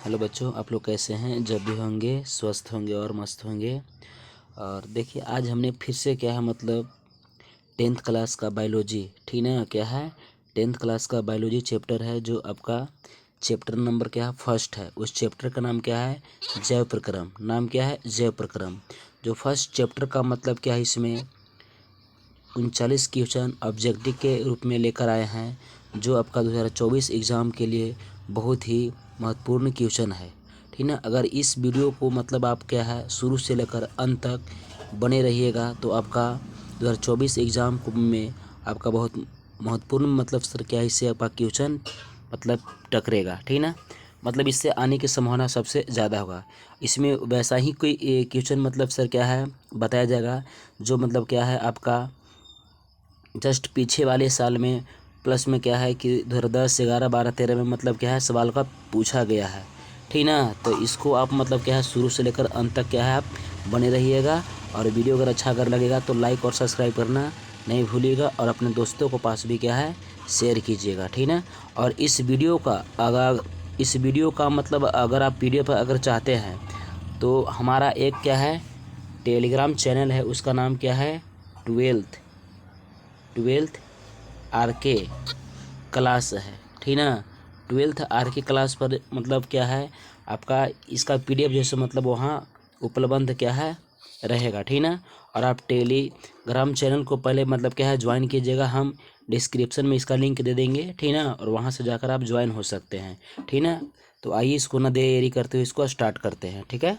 Hello बच्चों, आप लोग कैसे हैं। जब भी होंगे स्वस्थ होंगे और मस्त होंगे। और देखिए, आज हमने फिर से क्या है मतलब 10th क्लास का बायोलॉजी, ठीक है क्या है 10th क्लास का बायोलॉजी चैप्टर है, जो आपका चैप्टर नंबर क्या है फर्स्ट है। उस चैप्टर का नाम क्या है, जैव प्रक्रम। नाम क्या है, जैव प्रक्रम। जो फर्स्ट चैप्टर का मतलब क्या है, इसमें 39 क्वेश्चन ऑब्जेक्टिव के रूप में लेकर आए हैं, जो आपका 2024 एग्ज़ाम के लिए बहुत ही महत्वपूर्ण क्वेश्चन है, ठीक है। अगर इस वीडियो को मतलब आप क्या है शुरू से लेकर अंत तक बने रहिएगा तो आपका 2024 एग्ज़ाम में आपका बहुत महत्वपूर्ण मतलब सर क्या है, इससे आपका क्वेश्चन मतलब टकरेगा, ठीक ना। मतलब इससे आने की संभावना सबसे ज़्यादा होगा। इसमें वैसा ही कोई क्वेश्चन मतलब सर क्या है बताया जाएगा, जो मतलब क्या है आपका जस्ट पीछे वाले साल में प्लस में क्या है कि 2010, 11, 12, 13 में मतलब क्या है सवाल का पूछा गया है, ठीक ना। तो इसको आप मतलब क्या है शुरू से लेकर अंत तक क्या है आप बने रहिएगा। और वीडियो अगर अच्छा अगर लगेगा तो लाइक और सब्सक्राइब करना नहीं भूलिएगा, और अपने दोस्तों को पास भी क्या है शेयर कीजिएगा, ठीक ना। और इस वीडियो का मतलब अगर आप PDF अगर चाहते हैं तो हमारा एक क्या है टेलीग्राम चैनल है, उसका नाम क्या है ट्वेल्थ RK क्लास है, ठीक ना। 12th RK क्लास पर मतलब क्या है आपका इसका PDF जैसे मतलब वहाँ उपलब्ध क्या है रहेगा, ठीक ना। और आप टेलीग्राम चैनल को पहले मतलब क्या है ज्वाइन कीजिएगा। हम डिस्क्रिप्शन में इसका लिंक दे देंगे, ठीक ना, और वहाँ से जाकर आप ज्वाइन हो सकते हैं, ठीक ना। तो आइए इसको ना देरी करते हुए इसको स्टार्ट करते हैं, ठीक है।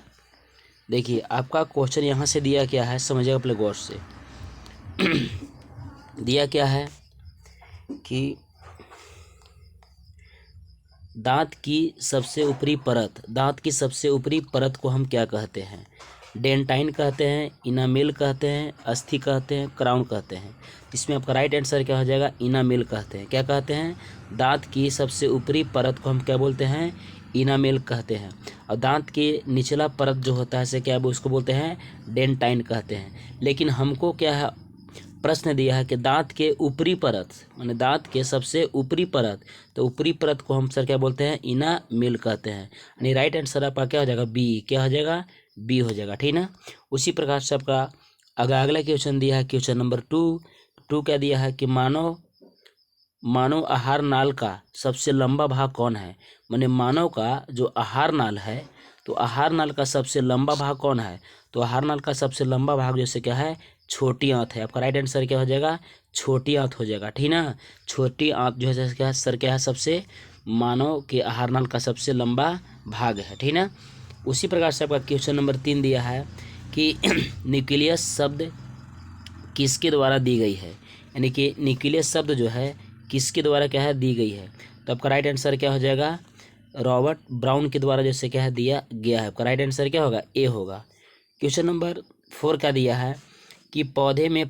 देखिए, आपका क्वेश्चन यहाँ से दिया क्या है, समझिएगा अपने गौर से। दिया क्या है कि दांत की सबसे ऊपरी परत को हम क्या कहते हैं, डेंटाइन कहते हैं, इनामेल कहते हैं, अस्थि कहते हैं, क्राउन कहते हैं। इसमें आपका राइट आंसर क्या हो जाएगा, इनामेल कहते हैं। क्या कहते हैं, दांत की सबसे ऊपरी परत को हम क्या बोलते हैं, इनामेल कहते हैं। और दांत के निचला परत जो होता है से क्या उसको बोलते हैं डेंटाइन कहते हैं। लेकिन हमको क्या है प्रश्न दिया है कि दांत के ऊपरी परत माने दांत के सबसे ऊपरी परत, तो ऊपरी परत को हम सर क्या बोलते हैं, इनामेल कहते हैं। यानी राइट आंसर आपका क्या हो जाएगा, बी। क्या हो जाएगा, बी हो जाएगा, ठीक ना। उसी प्रकार से आपका अगला क्वेश्चन दिया है, क्वेश्चन नंबर 2 क्या दिया है कि मानव आहार नाल का सबसे लंबा भाग कौन है। माने मानव का जो आहार नाल है, तो आहार नाल का सबसे लंबा भाग कौन है, तो आहार नाल का सबसे लंबा भाग जैसे क्या है छोटी आंत है। आपका राइट आंसर क्या हो जाएगा, छोटी आंत हो जाएगा, ठीक ना। छोटी आंत जो है जैसे क्या सर क्या है सबसे मानव के आहार नाल का सबसे लंबा भाग है, ठीक ना। उसी प्रकार से आपका क्वेश्चन नंबर 3 दिया है कि न्यूक्लियस शब्द किसके द्वारा दी गई है। यानी कि न्यूक्लियस शब्द जो है किसके द्वारा क्या है दी गई है। तो आपका राइट आंसर क्या हो जाएगा, रॉबर्ट ब्राउन के द्वारा जैसे क्या है दिया गया है। आपका राइट आंसर क्या होगा, ए होगा। क्वेश्चन नंबर 4 क्या दिया है कि पौधे में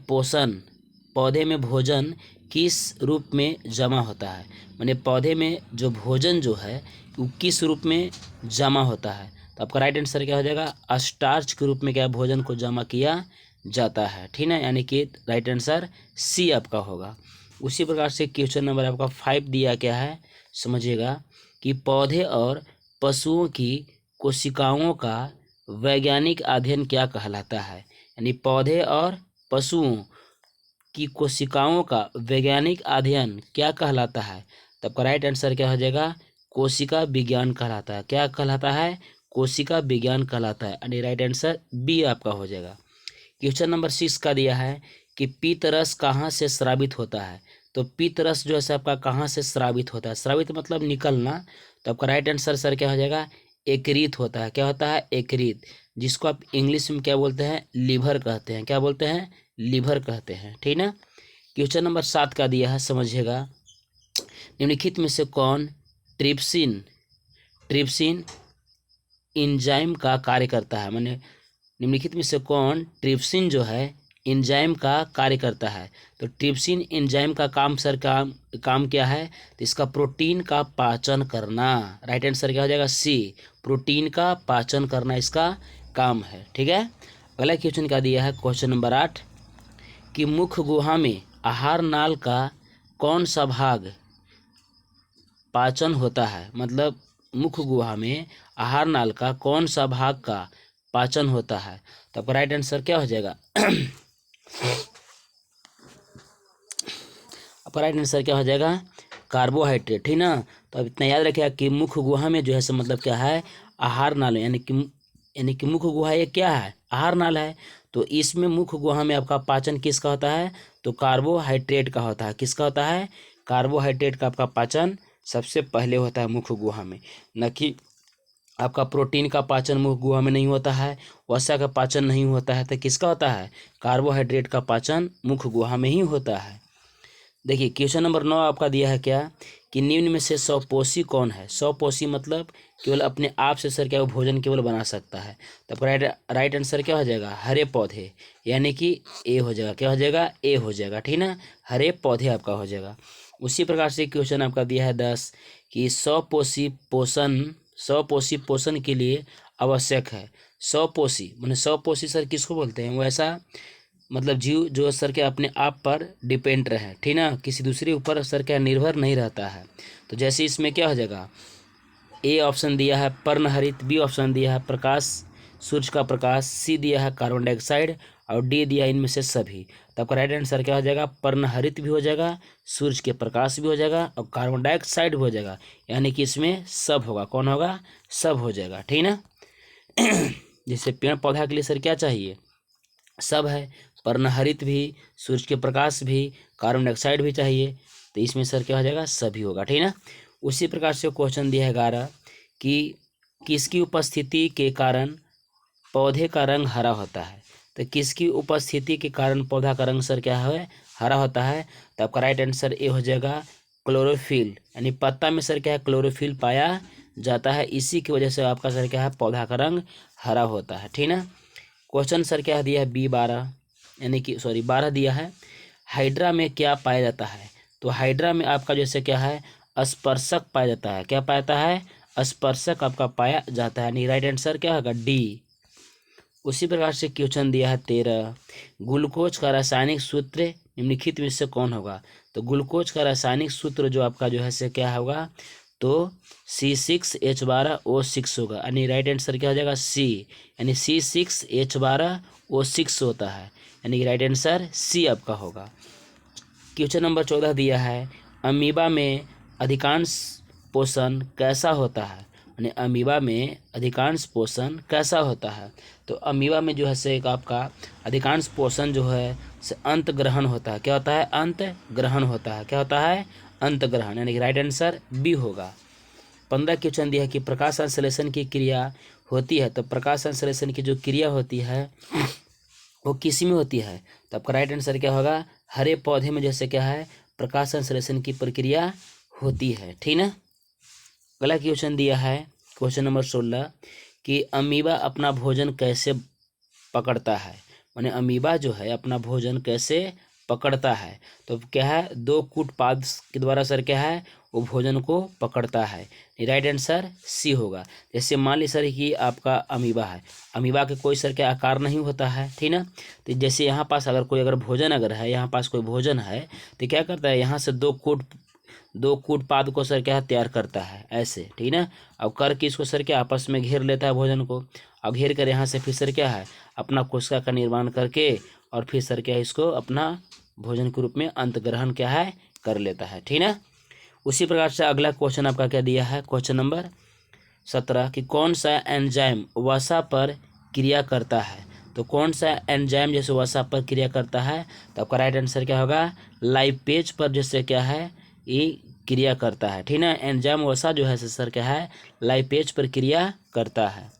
भोजन किस रूप में जमा होता है। माने पौधे में जो भोजन जो है वो किस रूप में जमा होता है। तो आपका राइट आंसर क्या हो जाएगा, स्टार्च के रूप में क्या भोजन को जमा किया जाता है, ठीक है। यानी कि राइट आंसर सी आपका होगा। उसी प्रकार से क्वेश्चन नंबर आपका 5 दिया क्या है, समझिएगा कि पौधे और पशुओं की कोशिकाओं का वैज्ञानिक अध्ययन क्या कहलाता है। यानी पौधे और पशुओं की कोशिकाओं का वैज्ञानिक अध्ययन क्या कहलाता है। तो आपका राइट आंसर क्या हो जाएगा, कोशिका विज्ञान कहलाता है। क्या कहलाता है, कोशिका विज्ञान कहलाता है। यानी राइट आंसर बी आपका हो जाएगा। क्वेश्चन नंबर 6 का दिया है कि पीतरस कहाँ से स्रावित होता है। तो पीतरस जो है आपका कहाँ से स्रावित होता है, स्रावित मतलब निकलना। तो आपका राइट आंसर सर क्या हो जाएगा, एकरित होता है। क्या होता है, एकरित, जिसको आप इंग्लिश में क्या बोलते हैं, लीवर कहते हैं। क्या बोलते हैं, लीवर कहते हैं, ठीक ना। क्वेश्चन नंबर 7 का दिया है, समझिएगा निम्नलिखित में से कौन ट्रिप्सिन एंजाइम का कार्य करता है। माने निम्नलिखित में से कौन ट्रिप्सिन जो है एंजाइम का कार्य करता है। तो ट्रिप्सिन एंजाइम का काम क्या है, तो इसका प्रोटीन का पाचन करना। राइट आंसर क्या हो जाएगा, सी, प्रोटीन का पाचन करना इसका काम है, ठीक है। अगला क्वेश्चन क्या दिया है, क्वेश्चन नंबर 8 कि मुख गुहा में आहार नाल का कौन सा भाग पाचन होता है। मतलब मुख गुहा में आहार नाल का कौन सा भाग का पाचन होता है? तो आपका राइट आंसर क्या हो जाएगा? आपका राइट आंसर क्या हो जाएगा? कार्बोहाइड्रेट, ठीक ना। तो अब इतना याद रखिएगा कि मुख गुहा में जो है सो मतलब क्या है? आहार नाल, यानी कि मुख गुहा ये क्या है? आहार नाल है। तो इसमें मुख गुहा में आपका पाचन किसका होता है? तो कार्बोहाइड्रेट का होता है। किसका होता है? कार्बोहाइड्रेट का आपका पाचन सबसे पहले होता है मुख गुहा में, न कि आपका प्रोटीन का पाचन मुख गुहा में नहीं होता है, वसा का पाचन नहीं होता है। तो किसका होता है? कार्बोहाइड्रेट का पाचन मुख गुहा में ही होता है। देखिए क्वेश्चन नंबर 9 आपका दिया है क्या कि निम्न में से स्वपोषी कौन है? स्वपोषी मतलब केवल अपने आप से सर क्या वो भोजन केवल बना सकता है। तो आपका राइट आंसर क्या हो जाएगा? हरे पौधे, यानी कि ए हो जाएगा। क्या हो जाएगा? ए हो जाएगा, ठीक ना। हरे पौधे आपका हो जाएगा। उसी प्रकार से क्वेश्चन आपका दिया है 10 कि स्वपोषी पोषण के लिए आवश्यक है। स्वपोषी मैंने स्वपोषी सर किसको बोलते हैं? वो ऐसा मतलब जीव जो सर के अपने आप पर डिपेंड रहे, ठीक ना, किसी दूसरे ऊपर सर क्या निर्भर नहीं रहता है। तो जैसे इसमें क्या हो जाएगा? ए ऑप्शन दिया है पर्णहरित, बी ऑप्शन दिया है प्रकाश, सूर्य का प्रकाश, सी दिया है कार्बन डाइऑक्साइड और डी दिया है इनमें से सभी। तो आपका राइट आंसर क्या हो जाएगा? पर्णहरित भी हो जाएगा, सूर्य के प्रकाश भी हो जाएगा और कार्बन डाइऑक्साइड भी हो जाएगा, यानी कि इसमें सब होगा। कौन होगा? सब हो जाएगा, ठीक ना। जैसे पेड़ पौधा के लिए सर क्या चाहिए? सब है, पर्णहरित भी, सूर्य के प्रकाश भी, कार्बन डाइऑक्साइड भी चाहिए। तो इसमें सर क्या हो जाएगा? सभी होगा, ठीक ना। उसी प्रकार से क्वेश्चन दिया है 11 कि किसकी उपस्थिति के कारण पौधे का रंग हरा होता है? तो किसकी उपस्थिति के कारण पौधा का रंग सर क्या है? हरा होता है। तो आपका राइट आंसर ए हो जाएगा क्लोरोफिल, यानी पत्ता में सर क्या है? क्लोरोफिल पाया जाता है, इसी की वजह से आपका सर क्या है? पौधा का रंग हरा होता है, ठीक ना। क्वेश्चन सर क्या दिया है? B12, यानी कि 12 दिया है। हाइड्रा में क्या पाया जाता है? तो हाइड्रा में आपका जैसे क्या है? स्पर्शक पाया जाता है। क्या पाया जाता है? स्पर्शक आपका पाया जाता है, यानी राइट आंसर क्या होगा? डी। उसी प्रकार से क्वेश्चन दिया है 13, ग्लूकोज का रासायनिक सूत्र निम्नलिखित में से कौन होगा? तो ग्लूकोज का रासायनिक सूत्र जो आपका जो है से क्या होगा? तो C6H12O6 होगा, यानी राइट आंसर क्या हो जाएगा? सी, यानी C6H12O6 होता है, यानी कि राइट आंसर सी आपका होगा। क्वेश्चन नंबर 14 दिया है अमीबा में अधिकांश पोषण कैसा होता है? यानी अमीबा में अधिकांश पोषण कैसा होता है? तो अमीबा में जो है से एक आपका अधिकांश पोषण जो है से अंत ग्रहण होता है। क्या होता है? अंत ग्रहण होता है। क्या होता है? अंत ग्रहण, यानी कि राइट आंसर बी होगा। 15 क्वेश्चन दिया है कि प्रकाश संश्लेषण की क्रिया होती है। तो प्रकाश संश्लेषण की जो क्रिया होती है वो किसी में होती है? तो आपका राइट आंसर क्या होगा? हरे पौधे में जैसे क्या है? प्रकाश संश्लेषण की प्रक्रिया होती है, ठीक ना। अगला क्वेश्चन दिया है क्वेश्चन नंबर 16 कि अमीबा अपना भोजन कैसे पकड़ता है? माने अमीबा जो है अपना भोजन कैसे पकड़ता है? तो क्या है? 2 कूट पाद के द्वारा सर क्या है? वो भोजन को पकड़ता है, राइट आंसर सी होगा। जैसे मान ली सर कि आपका अमीबा है, अमीबा के कोई सर के आकार नहीं होता है, ठीक ना। तो जैसे यहाँ पास अगर कोई भोजन अगर है, यहाँ पास कोई भोजन है तो क्या करता है? यहाँ से 2 कूट पाद को सर क्या तैयार करता है ऐसे, ठीक ना। अब करके इसको सर क्या आपस में घेर लेता है भोजन को, और घेर कर यहाँ से फिर सर क्या है? अपना कोशिका का निर्माण करके और फिर सर क्या है? इसको अपना भोजन के रूप में अंत ग्रहण क्या है? कर लेता है, ठीक ना। उसी प्रकार से अगला क्वेश्चन आपका क्या दिया है? क्वेश्चन नंबर 17 कि कौन सा एंजाइम वसा पर क्रिया करता है? तो कौन सा एंजाइम जैसे वसा पर क्रिया करता है? तो आपका राइट आंसर क्या होगा? लाइपेज पर जैसे क्या है? ये क्रिया करता है, ठीक ना। एंजाइम वसा जो है सर क्या है? लाइपेज पर क्रिया करता है।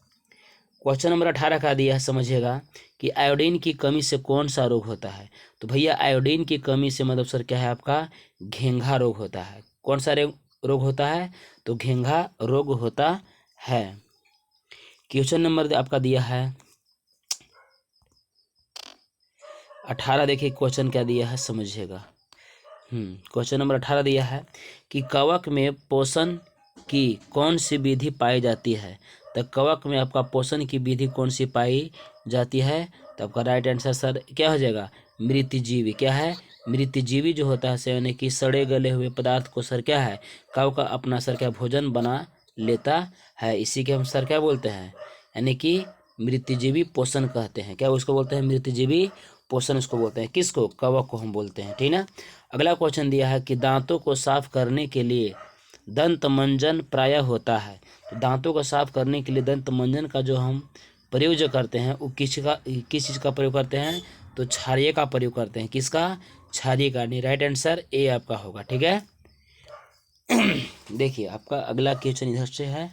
क्वेश्चन नंबर 18 का दिया है, समझिएगा कि आयोडीन की कमी से कौन सा रोग होता है? तो भैया आयोडीन की कमी से मतलब सर क्या है? आपका घेंघा रोग होता है। कौन सा रोग होता है? तो घेंघा रोग होता है। क्वेश्चन नंबर आपका दिया है 18, देखिए क्वेश्चन क्या दिया है समझिएगा। क्वेश्चन नंबर 18 दिया है कि कवक में पोषण की कौन सी विधि पाई जाती है? तो कवक में आपका पोषण की विधि कौन सी पाई जाती है? तो आपका राइट आंसर सर क्या हो जाएगा? मृतजीवी। क्या है? मृतजीवी जो होता है यानी कि सड़े गले हुए पदार्थ को सर क्या है? कवक का अपना सर क्या भोजन बना लेता है। इसी के हम सर क्या बोलते हैं, यानी कि मृतजीवी पोषण कहते हैं। क्या उसको बोलते हैं, मृतजीवी पोषण उसको बोलते हैं। किसको, कवक को हम बोलते हैं, ठीक ना। अगला क्वेश्चन दिया है कि दांतों को साफ करने के लिए दंत मंजन प्रायः होता है। तो दांतों को साफ करने के लिए दंत मंजन का जो हम प्रयोग जो करते हैं वो किस चीज़ का प्रयोग करते हैं, तो क्षारीय का प्रयोग करते हैं। किसका, क्षारीय का। नहीं, राइट आंसर ए आपका होगा, ठीक है। देखिए आपका अगला क्वेश्चन इधर से है।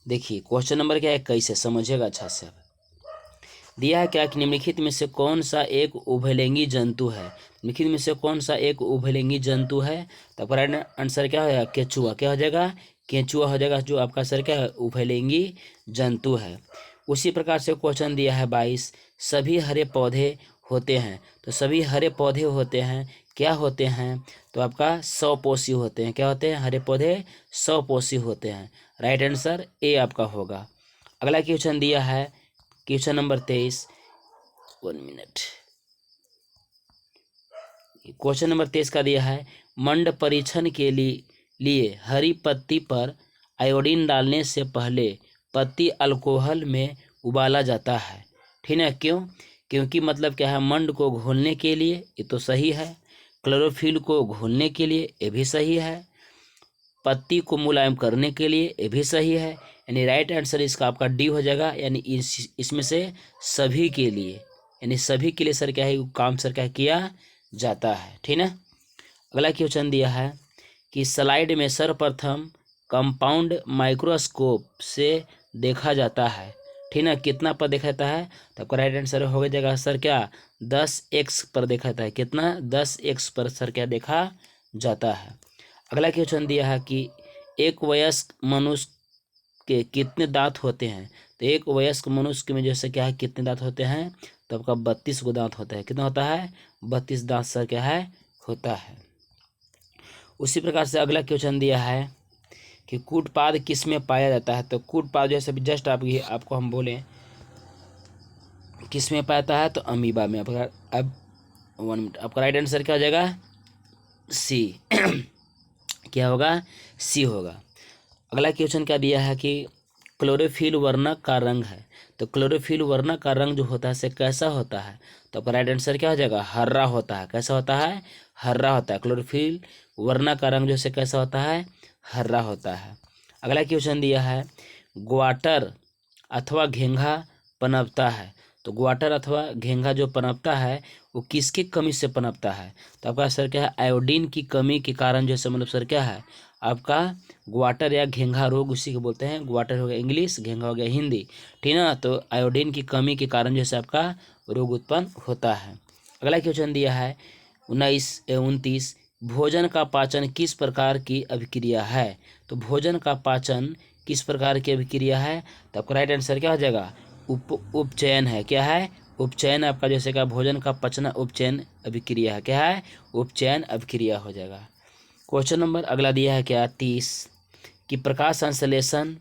देखिए क्वेश्चन नंबर क्या है, 21 है, समझिएगा अच्छा से। दिया है क्या कि निम्नलिखित में से कौन सा एक उभयलिंगी जंतु है। निम्नलिखित में से कौन सा एक उभयलिंगी जंतु है, तो आपका राइट आंसर क्या हो जाएगा, केचुआ। क्या हो जाएगा, केचुआ हो जाएगा, जो आपका आंसर क्या है, उभयलिंगी जंतु है। उसी प्रकार से क्वेश्चन दिया है 22, सभी हरे पौधे होते हैं। तो सभी हरे पौधे होते हैं, क्या होते हैं, तो आपका स्वपोषी होते हैं। क्या होते हैं, हरे पौधे स्वपोषी होते हैं। राइट आंसर ए आपका होगा। अगला क्वेश्चन दिया है question number 23, 1 minute. Question number 23 का दिया है, मंड परीक्षण के लिए हरी पत्ती पर आयोडीन डालने से पहले पत्ती अल्कोहल में उबाला जाता है, ठीक है। क्यों, क्योंकि मतलब क्या है, मंड को घोलने के लिए, ये तो सही है। क्लोरोफिल को घोलने के लिए, ये भी सही है। पत्ती को मुलायम करने के लिए, ये भी सही है। यानी राइट आंसर इसका आपका डी हो जाएगा। यानी इसमें से सभी के लिए, यानी सभी के लिए सर क्या है, काम सर क्या किया जाता है, ठीक ना। अगला क्वेश्चन दिया है कि स्लाइड में सर्वप्रथम कंपाउंड माइक्रोस्कोप से देखा जाता है, ठीक ना। कितना पर देखा जाता है, तो आपका राइट आंसर हो जाएगा सर क्या, 10x पर देखा जाता है। कितना, 10x पर सर क्या देखा जाता है। अगला क्वेश्चन दिया है कि एक वयस्क मनुष्य के कितने दांत होते हैं। तो एक वयस्क मनुष्य में जैसे क्या है, कितने दांत होते हैं, तो आपका 32 गो दांत होता है। कितना होता है, 32 दांत सर क्या है, होता है। उसी प्रकार से अगला क्वेश्चन दिया है कि कूटपाद किस में पाया जाता है। तो कूटपाद जैसे जस्ट आपको हम बोलें किस में पाया जाता है, तो अमीबा में। अब 1 मिनट, आपका राइट आंसर क्या हो जाएगा, सी। क्या होगा, सी होगा। अगला क्वेश्चन क्या दिया है कि क्लोरोफिल वर्णक का रंग है। तो क्लोरोफिल वर्णक का रंग जो होता है से कैसा होता है, तो आपका राइट आंसर क्या हो जाएगा, हरा होता है। कैसा होता है, हरा होता है। क्लोरोफिल वर्णक का रंग जो से कैसा होता है, हरा होता है। अगला क्वेश्चन दिया है, ग्वाटर अथवा घेंघा पनपता है। तो ग्वाटर अथवा घेंघा जो पनपता है वो किसकी कमी से पनपता है, तो आपका सर क्या है, आयोडीन की कमी के कारण जैसे मतलब सर क्या है, आपका ग्वाटर या घेंघा रोग उसी को बोलते हैं। ग्वाटर हो गया इंग्लिश, घेंघा हो गया हिंदी, ठीक ना। तो आयोडीन की कमी के कारण जैसे आपका रोग उत्पन्न होता है। अगला क्वेश्चन दिया है 29 भोजन का पाचन किस प्रकार की अभिक्रिया है। तो भोजन का पाचन किस प्रकार की अभिक्रिया है, तो आपका राइट आंसर क्या हो जाएगा, उपचयन है। क्या है, उपचयन। आपका जैसे का भोजन का पचना उपचयन अभिक्रिया है। क्या है, उपचयन अभिक्रिया हो जाएगा। क्वेश्चन नंबर अगला दिया है क्या 30 कि प्रकाश संश्लेषण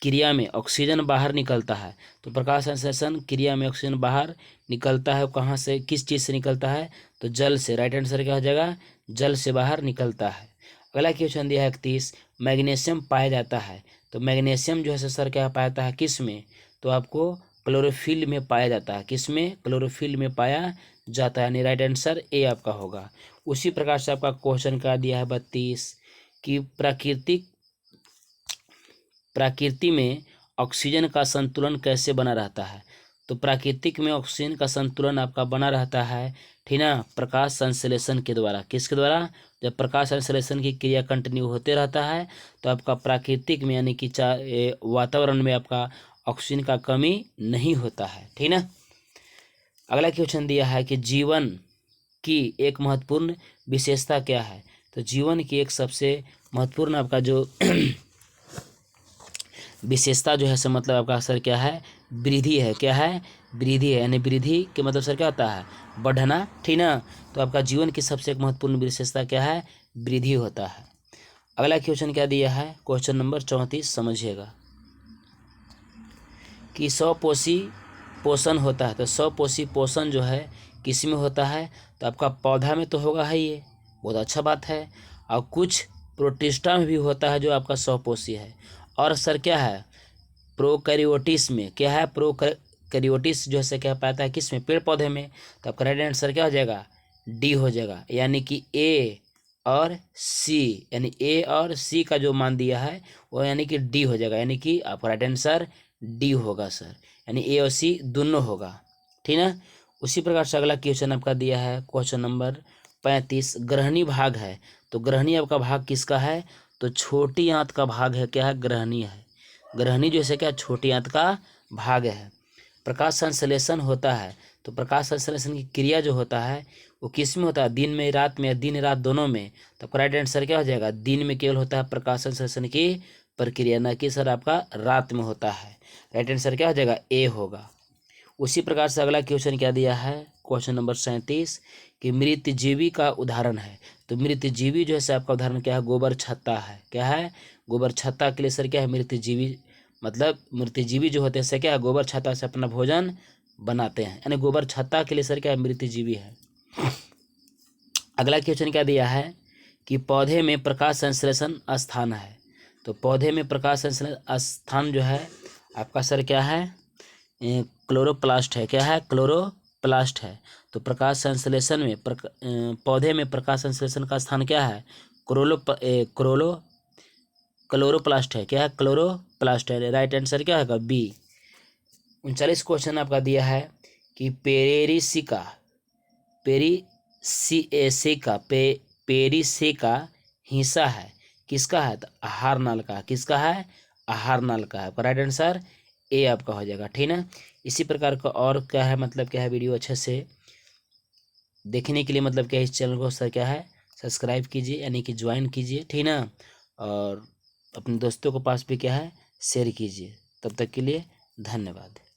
क्रिया में ऑक्सीजन बाहर निकलता है। तो प्रकाश संश्लेषण क्रिया में ऑक्सीजन बाहर निकलता है, कहाँ से, किस चीज़ से निकलता है, तो जल से। राइट आंसर क्या हो जाएगा, जल से बाहर निकलता है। अगला क्वेश्चन दिया है 31 मैग्नीशियम पाया जाता है। तो मैग्नीशियम जो है सर क्या पाया जाता है, किस में, तो आपको क्लोरोफिल में पाया जाता है। किस में, क्लोरोफिल में पाया जाता है। यानी राइट आंसर ए आपका होगा। उसी प्रकार से आपका क्वेश्चन का दिया है 32 कि प्रकृति में ऑक्सीजन का संतुलन कैसे बना रहता है। तो प्राकृतिक में ऑक्सीजन का संतुलन आपका बना रहता है, ठीक ना, प्रकाश संश्लेषण के द्वारा। किसके द्वारा, जब प्रकाश संश्लेषण की क्रिया कंटिन्यू होते रहता है तो आपका प्राकृतिक में यानी कि वातावरण में आपका ऑक्सीजन का कमी नहीं होता है, ठीक ना। अगला क्वेश्चन दिया है कि जीवन की एक महत्वपूर्ण विशेषता क्या है। तो जीवन की एक सबसे महत्वपूर्ण आपका जो विशेषता जो है सर मतलब आपका सर क्या है, वृद्धि है। क्या है, वृद्धि है। यानी वृद्धि के मतलब सर क्या होता है, बढ़ना, ठीक ना। तो आपका जीवन की सबसे एक महत्वपूर्ण विशेषता क्या है, वृद्धि होता है। अगला क्वेश्चन क्या दिया है, क्वेश्चन नंबर 34 समझिएगा कि स्वपोषी पोषण होता है। तो स्वपोषी पोषण जो है किस में होता है, तो आपका पौधा में तो होगा है ये, बहुत अच्छा बात है। और कुछ प्रोटिस्टा में भी होता है जो आपका स्वपोषी है। और सर क्या है, प्रोकैरियोटिस में क्या है, प्रोकैरियोटिस जो है क्या पाता है किस में, पेड़ पौधे में। तो आपका राइट आंसर क्या हो जाएगा, डी हो जाएगा। यानी कि ए और सी, यानी ए और सी का जो मान दिया है वो यानी कि डी हो जाएगा। यानी कि आपका राइट आंसर डी होगा सर, यानी ए और सी दोनों होगा। ठीक ना। उसी प्रकार से अगला क्वेश्चन आपका दिया है क्वेश्चन नंबर 35। ग्रहणी भाग है, तो ग्रहणी आपका भाग किसका है, तो छोटी आंत का भाग है, क्या है, ग्रहणी है। ग्रहणी जो है क्या छोटी आंत का भाग है। प्रकाश संश्लेषण होता है, तो प्रकाश संश्लेषण की क्रिया जो होता है वो किस में होता है, दिन में रात में, दिन रात दोनों में। तो राइट आंसर क्या हो जाएगा, दिन में केवल होता है प्रकाश संश्लेषण की प्रक्रिया, न कि सर आपका रात में होता है। राइट आंसर क्या हो जाएगा, ए होगा। उसी प्रकार से अगला क्वेश्चन क्या दिया है क्वेश्चन नंबर 37 कि मृतजीवी का उदाहरण है। तो मृतजीवी जो है सर आपका उदाहरण क्या है, गोबर छत्ता है। क्या है, गोबर छत्ता के लिए सर क्या है, मृतजीवी, मतलब मृतजीवी जो होते हैं सर क्या है, गोबर छत्ता से अपना भोजन बनाते हैं, यानी गोबर छत्ता के लिए सर क्या है, मृतजीवी है। अगला क्वेश्चन क्या दिया है कि पौधे में प्रकाश संश्लेषण स्थान है। तो पौधे में प्रकाश संश्लेषण स्थान जो है आपका सर क्या है, क्लोरोप्लास्ट है। क्या है, क्लोरोप्लास्ट है। तो प्रकाश संश्लेषण में पौधे में प्रकाश संश्लेषण का स्थान क्या है, क्लोरोप्लास्ट है। क्या है, क्लोरोप्लास्ट है। राइट आंसर क्या होगा, बी। 39 क्वेश्चन आपका दिया है कि पेरिसिका हिस्सा है किसका है, तो आहार नाल का। किसका है, आहार नाल का है। राइट आंसर ए आपका हो जाएगा। ठीक ना। इसी प्रकार का और क्या है, मतलब क्या है, वीडियो अच्छे से देखने के लिए मतलब क्या है, इस चैनल को सर क्या है, सब्सक्राइब कीजिए, यानी कि ज्वाइन कीजिए। ठीक ना। और अपने दोस्तों के पास भी क्या है, शेयर कीजिए। तब तक के लिए धन्यवाद।